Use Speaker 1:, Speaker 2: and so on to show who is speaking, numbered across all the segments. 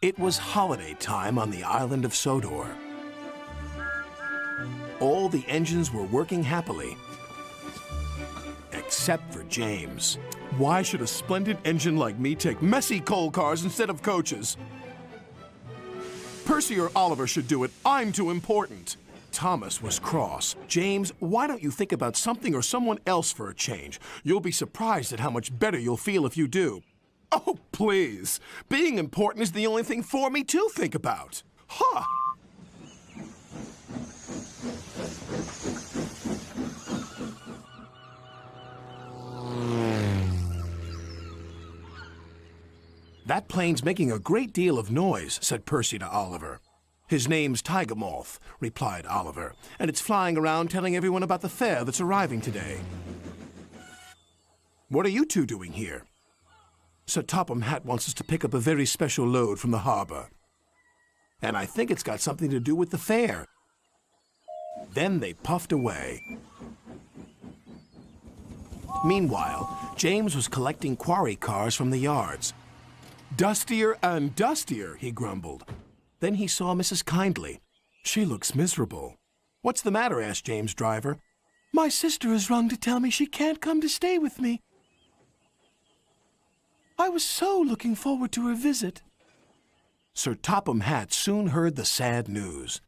Speaker 1: It was holiday time on the island of Sodor. All the engines were working happily, except for James. Why should a splendid engine like me take messy coal cars instead of coaches? Percy or Oliver should do it. I'm too important. Thomas was cross. James, why don't you think about something or someone else for a change? You'll be surprised at how much better you'll feel if you do. Oh, please. Being important is the only thing for me to think about. Huh. That plane's making a great deal of noise, said Percy to Oliver. His name's Tiger Moth, replied Oliver, and it's flying around telling everyone about the fair that's arriving today. What are you two doing here? Sir Topham Hatt wants us to pick up a very special load from the harbor. And I think it's got something to do with the fair. Then they puffed away. Meanwhile, James was collecting quarry cars from the yards. Dustier and dustier, he grumbled. Then he saw Mrs. Kyndley. She looks miserable. What's the matter? Asked James' driver. My sister has rung to tell me she can't come to stay with me. I was so looking forward to her visit. Sir Topham Hatt soon heard the sad news.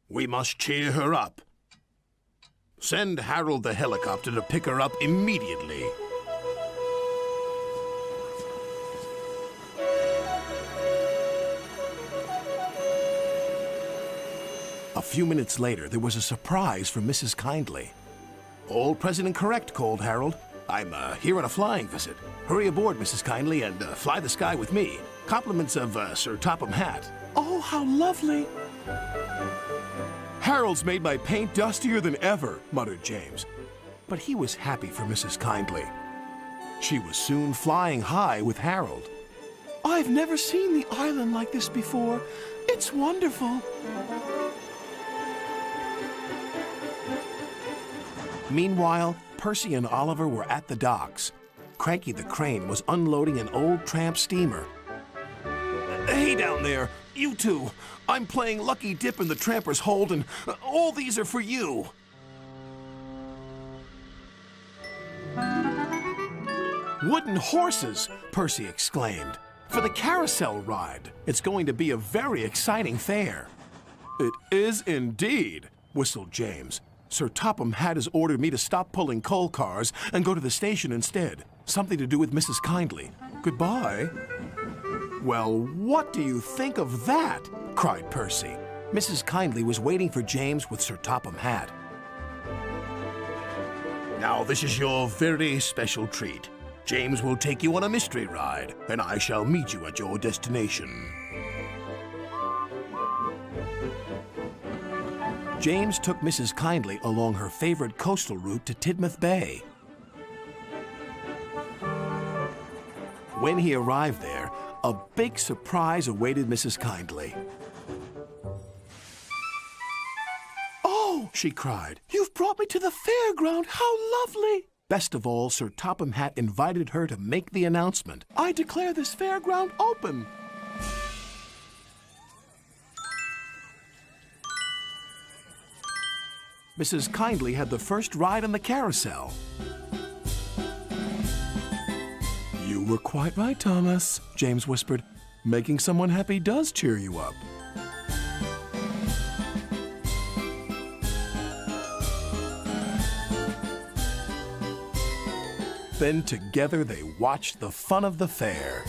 Speaker 1: We must cheer her up. Send Harold the helicopter to pick her up immediately. A few minutes later, there was a surprise from Mrs. Kyndley. All present and correct, called Harold. I'm here on a flying visit. Hurry aboard, Mrs. Kyndley, and fly the sky with me. Compliments of Sir Topham Hatt. Oh, how lovely. Harold's made my paint dustier than ever, muttered James. But he was happy for Mrs. Kyndley. She was soon flying high with Harold. I've never seen the island like this before. It's wonderful. Meanwhile, Percy and Oliver were at the docks. Cranky the crane was unloading an old tramp steamer. Hey down there, you two. I'm playing Lucky Dip in the Tramper's Hold, and all these are for you. Wooden horses, Percy exclaimed, for the carousel ride. It's going to be a very exciting fair. It is indeed, whistled James. Sir Topham Hatt has ordered me to stop pulling coal cars and go to the station instead. Something to do with Mrs. Kyndley. Goodbye. Well, what do you think of that? Cried Percy. Mrs. Kyndley was waiting for James with Sir Topham Hatt. Now this is your very special treat. James will take you on a mystery ride, and I shall meet you at your destination. James took Mrs. Kyndley along her favorite coastal route to Tidmouth Bay. When he arrived there, a big surprise awaited Mrs. Kyndley. Oh, she cried, you've brought me to the fairground. How lovely! Best of all, Sir Topham Hatt invited her to make the announcement. I declare this fairground open. Mrs. Kyndley had the first ride on the carousel. You were quite right, Thomas, James whispered. Making someone happy does cheer you up. Then together they watched the fun of the fair.